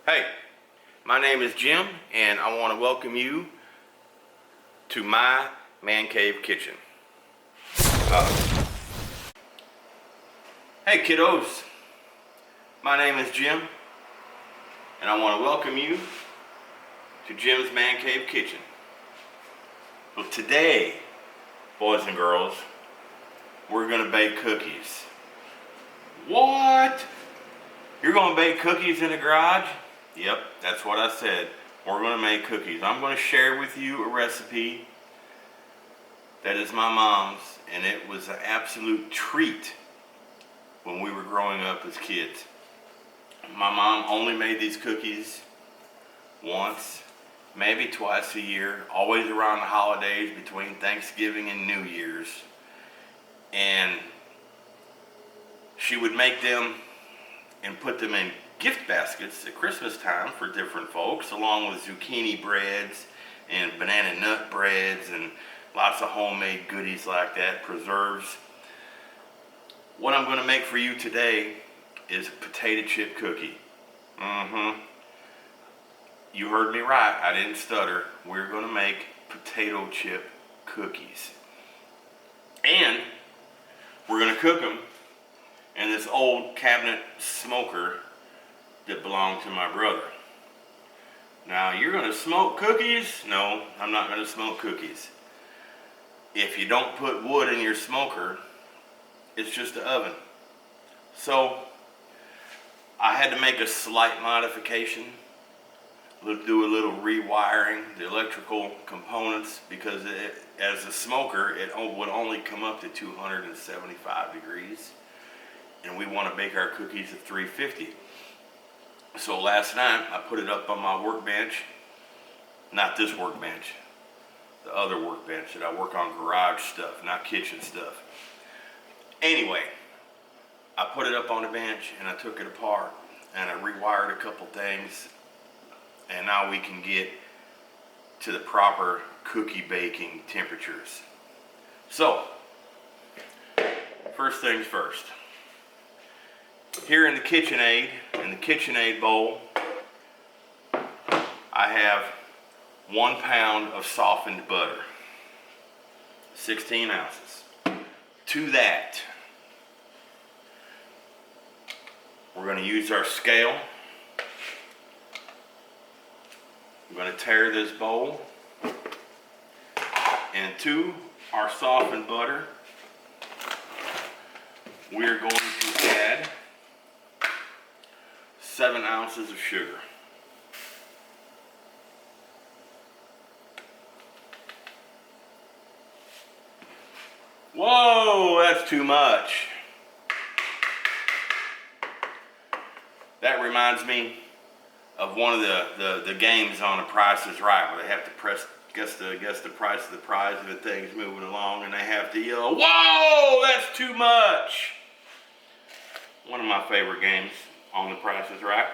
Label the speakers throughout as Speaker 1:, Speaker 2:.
Speaker 1: Hey, my name is Jim, and I want to welcome you to my man cave kitchen. Hey kiddos, my name is Jim, and I want to welcome you to Jim's Man Cave Kitchen. Well, today, boys and girls, we're going to bake cookies. What? You're going to bake cookies in the garage? Yep, that's what I said. We're going to make cookies. I'm going to share with you a recipe that is my mom's, and it was an absolute treat when we were growing up as kids. My mom only made these cookies once, maybe twice a year, always around the holidays between Thanksgiving and New Year's. And she would make them and put them in gift baskets at Christmas time for different folks, along with zucchini breads and banana nut breads and lots of homemade goodies like that, preserves. What I'm going to make for you today is a potato chip cookie. You heard me right, I didn't stutter. We're going to make potato chip cookies. And we're going to cook them in this old cabinet smoker that belonged to my brother. Now, you're going to smoke cookies? No, I'm not going to smoke cookies. If you don't put wood in your smoker, it's just an oven. So, I had to make a slight modification, do a little rewiring the electrical components, because as a smoker, it would only come up to 275 degrees. And we want to bake our cookies at 350. So last night I put it up on my workbench, not this workbench, the other workbench that I work on garage stuff, not kitchen stuff. Anyway, I put it up on the bench and I took it apart and I rewired a couple things, and now we can get to the proper cookie baking temperatures. So, first things first. Here in the KitchenAid bowl, I have 1 pound of softened butter, 16 ounces. To that, we're going to use our scale. I'm going to tear this bowl, and to our softened butter, we're going to add 7 ounces of sugar. Whoa, that's too much. That reminds me of one of the games on The Price is Right, where they have to guess the price of the prize if the thing's moving along, and they have to yell, "Whoa, that's too much!" One of my favorite games on The Price is Right.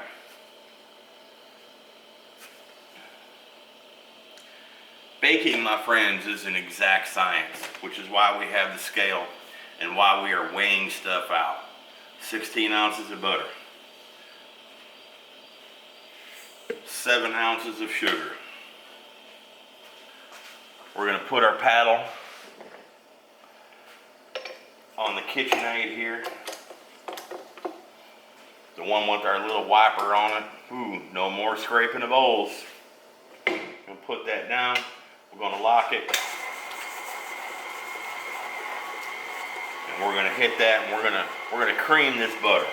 Speaker 1: Baking, my friends, is an exact science, which is why we have the scale and why we are weighing stuff out. 16 ounces of butter, 7 ounces of sugar. We're going to put our paddle on the KitchenAid here. The one with our little wiper on it. Ooh, no more scraping the bowls. We'll put that down. We're going to lock it. And we're going to hit that, and we're going to cream this butter.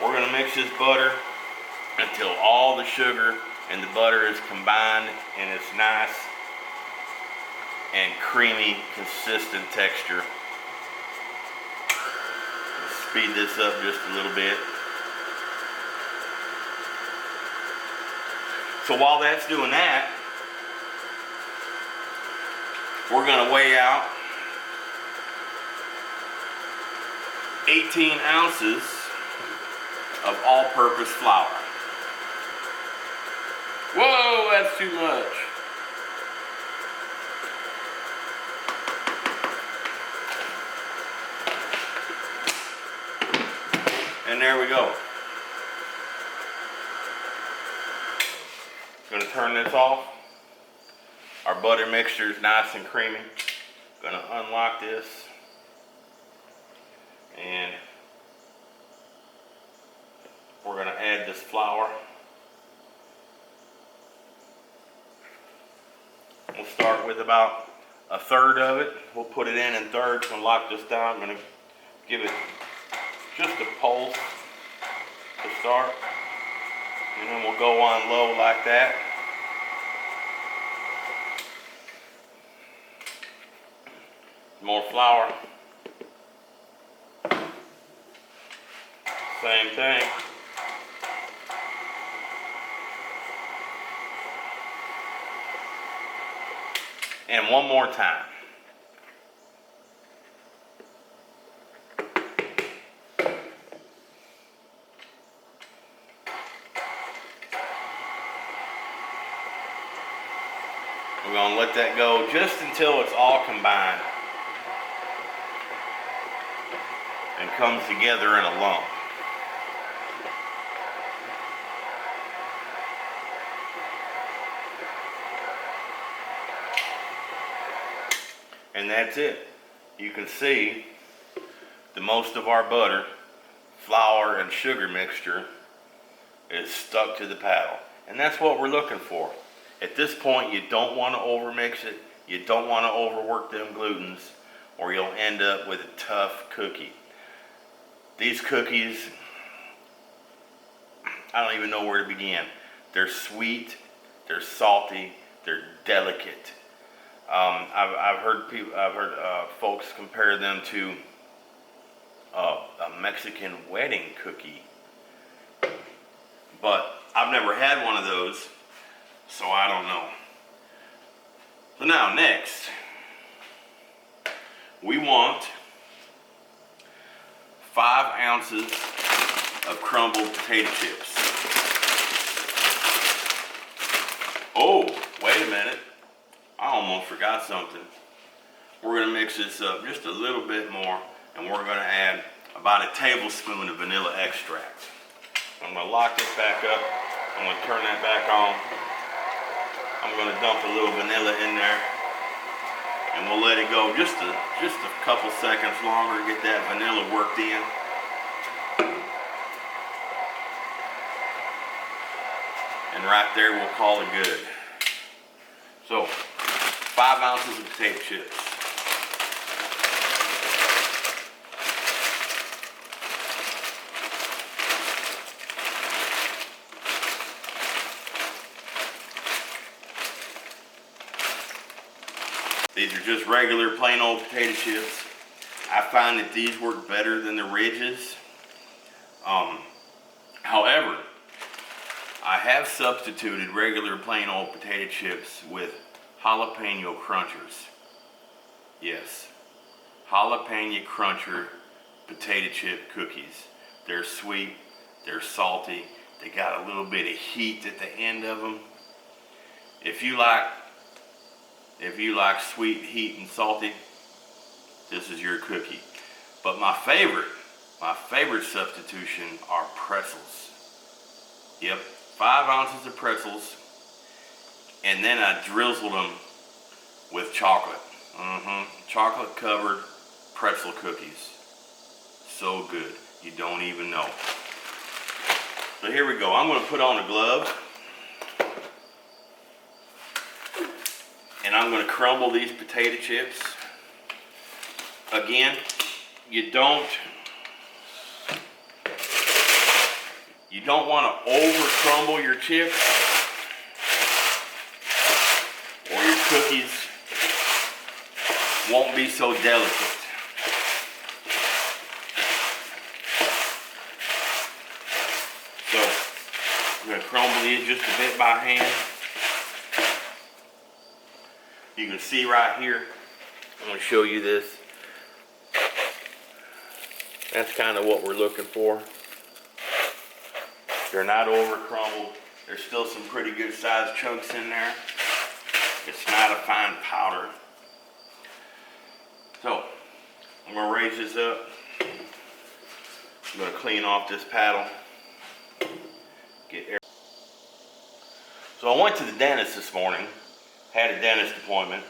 Speaker 1: We're going to mix this butter until all the sugar and the butter is combined in its nice and creamy, consistent texture. Let's speed this up just a little bit. So while that's doing that, we're going to weigh out 18 ounces of all-purpose flour. Whoa, that's too much. And there we go. Gonna turn this off. Our butter mixture is nice and creamy. Gonna unlock this. And we're gonna add this flour. We'll start with about a third of it. We'll put it in thirds and lock this down. I'm gonna give it just a pulse to start. And then we'll go on low like that. More flour. Same thing. And one more time. We're going to let that go just until it's all combined and comes together in a lump. And that's it. You can see the most of our butter, flour, and sugar mixture is stuck to the paddle. And that's what we're looking for. At this point, you don't want to overmix it. You don't want to overwork them glutens, or you'll end up with a tough cookie. These cookies, I don't even know where to begin. They're sweet, they're salty, they're delicate. I've heard folks compare them to a Mexican wedding cookie, but I've never had one of those, so I don't know. So now next, we want 5 ounces of crumbled potato chips. Oh, wait a minute. I almost forgot something. We're gonna mix this up just a little bit more, and we're gonna add about a tablespoon of vanilla extract. I'm gonna lock this back up. I'm gonna turn that back on. I'm gonna dump a little vanilla in there, and we'll let it go just a couple seconds longer, get that vanilla worked in. And right there, we'll call it good. So, 5 ounces of potato chips. These are just regular plain old potato chips. I find that these work better than the ridges. However, I have substituted regular plain old potato chips with jalapeno crunchers. Yes, jalapeno cruncher potato chip cookies. They're sweet, they're salty, they got a little bit of heat at the end of them. If you like sweet, heat, and salty, this is your cookie. But my favorite substitution are pretzels. Yep, 5 ounces of pretzels, and then I drizzled them with chocolate. Chocolate covered pretzel cookies. So good, you don't even know. So here we go. I'm going to put on a glove, and I'm going to crumble these potato chips. Again, you don't want to over crumble your chips, or your cookies won't be so delicate. So I'm going to crumble these just a bit by hand. You can see right here, I'm going to show you this. That's kind of what we're looking for. They're not over crumbled. There's still some pretty good sized chunks in there. It's not a fine powder. So, I'm going to raise this up. I'm going to clean off this paddle. Get air. So I went to the dentist this morning, had a dentist appointment,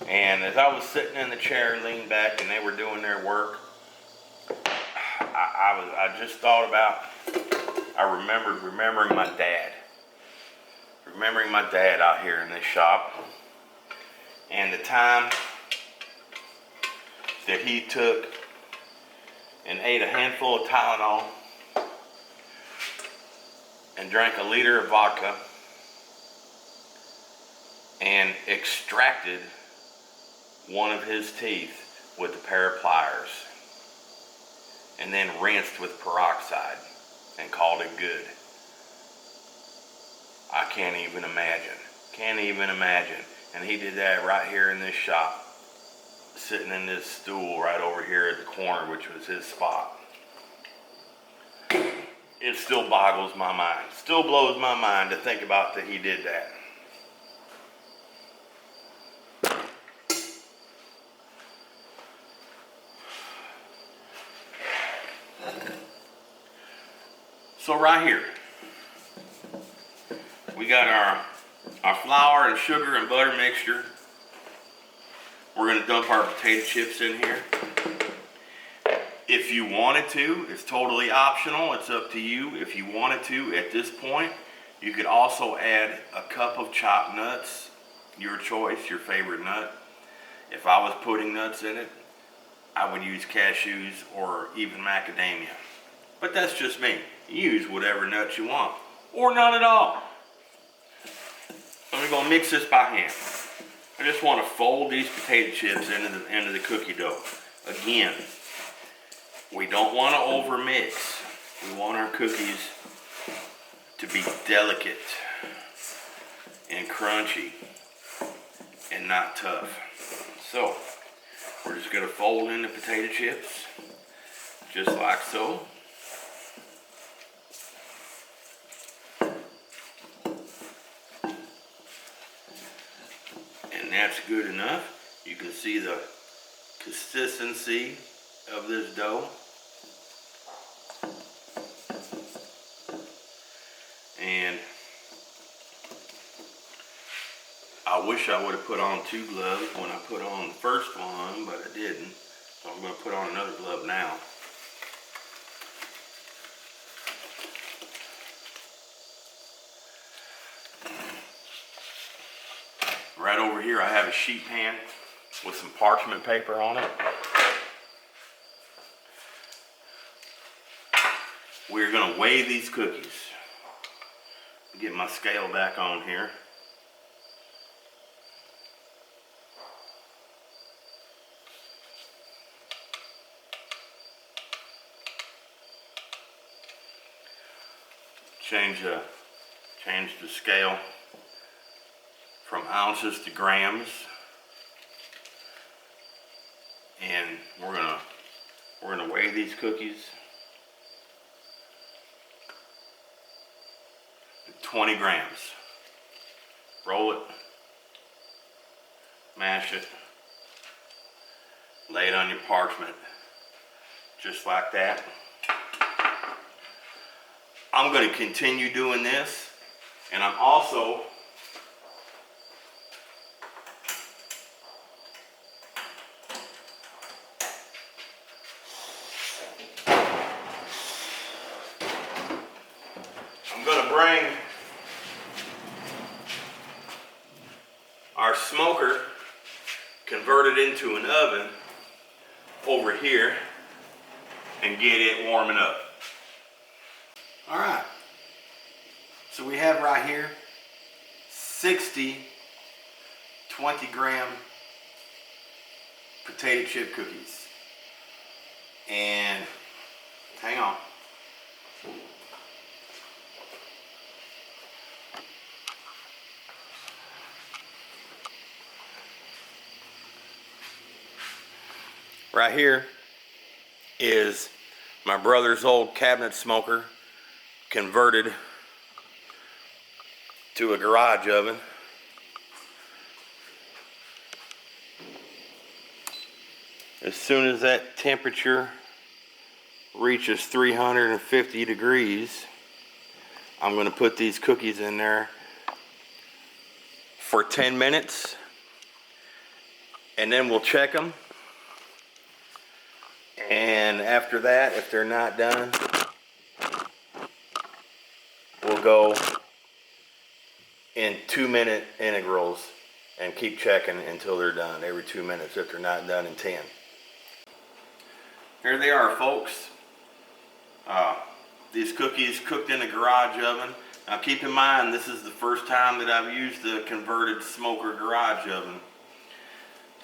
Speaker 1: and as I was sitting in the chair, leaned back, and they were doing their work, I just thought about, remembering my dad. Remembering my dad out here in this shop, and the time that he took and ate a handful of Tylenol and drank a liter of vodka and extracted one of his teeth with a pair of pliers and then rinsed with peroxide and called it good. I can't even imagine. Can't even imagine. And he did that right here in this shop, sitting in this stool right over here at the corner, which was his spot. It still boggles my mind. Still blows my mind to think about that he did that. So right here, we got our flour and sugar and butter mixture. We're gonna dump our potato chips in here. If you wanted to, it's totally optional, it's up to you. If you wanted to, at this point, you could also add a cup of chopped nuts, your choice, your favorite nut. If I was putting nuts in it, I would use cashews or even macadamia. But that's just me. You use whatever nuts you want, or none at all. I'm gonna mix this by hand. I just want to fold these potato chips into the cookie dough. Again, we don't want to overmix. We want our cookies to be delicate and crunchy and not tough. So, we're just going to fold in the potato chips just like so. And that's good enough. You can see the consistency of this dough. And I wish I would have put on 2 gloves when I put on the first one, but I didn't. So I'm going to put on another glove now. Right over here I have a sheet pan with some parchment paper on it. We're going to weigh these cookies. Get my scale back on here. Change the scale from ounces to grams, and we're gonna weigh these cookies. 20 grams. Roll it, mash it, lay it on your parchment, just like that. I'm going to continue doing this, and I'm also going to bring our smoker, convert it into an oven over here, and get it warming up. All right, so we have right here 60 20-gram potato chip cookies. And hang on. Right here is my brother's old cabinet smoker converted to a garage oven. As soon as that temperature reaches 350 degrees, I'm gonna put these cookies in there for 10 minutes, and then we'll check them. And after that, if they're not done, we'll go in 2-minute integrals and keep checking until they're done, every 2 minutes if they're not done in 10. Here they are, folks. These cookies cooked in a garage oven. Now keep in mind, this is the first time that I've used the converted smoker garage oven.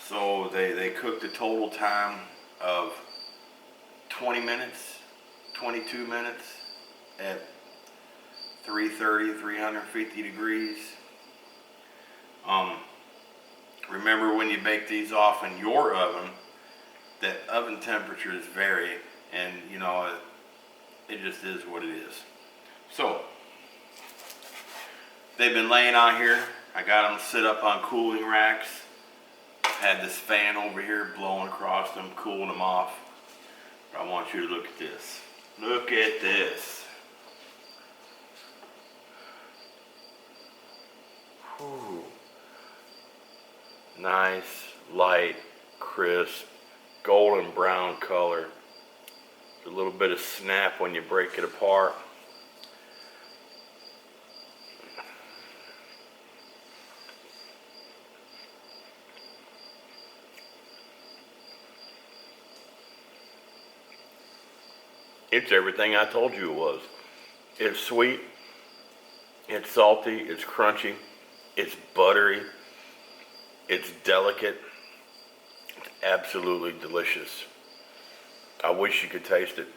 Speaker 1: So they cooked a total time of 20 minutes, 22 minutes at 330, 350 degrees. Remember, when you bake these off in your oven, that oven temperatures vary, and you know, it just is what it is. So they've been laying out here. I got them set up on cooling racks. Had this fan over here blowing across them, cooling them off. But I want you to look at this. Look at this. Whew. Nice, light, crisp, golden brown color. A little bit of snap when you break it apart. It's everything I told you it was. It's sweet, it's salty, it's crunchy, it's buttery, it's delicate, it's absolutely delicious. I wish you could taste it.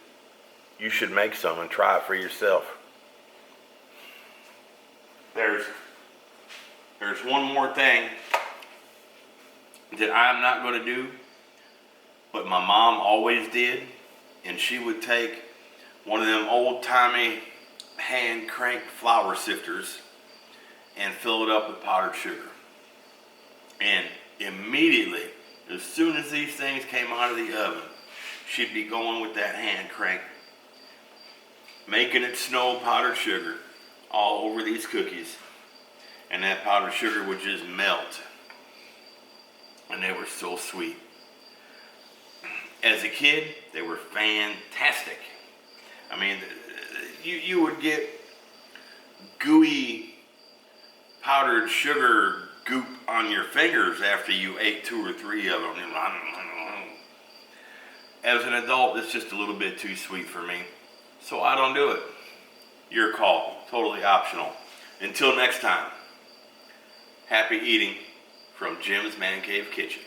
Speaker 1: You should make some and try it for yourself. There's one more thing that I'm not going to do, but my mom always did, and she would take one of them old-timey hand crank flour sifters and fill it up with powdered sugar. And immediately, as soon as these things came out of the oven, she'd be going with that hand crank, making it snow powdered sugar all over these cookies, and that powdered sugar would just melt, and they were so sweet. As a kid, they were fantastic. I mean, you would get gooey powdered sugar goop on your fingers after you ate 2 or 3 of them. As an adult, it's just a little bit too sweet for me, so I don't do it. Your call, totally optional. Until next time, happy eating from Jim's Man Cave Kitchen.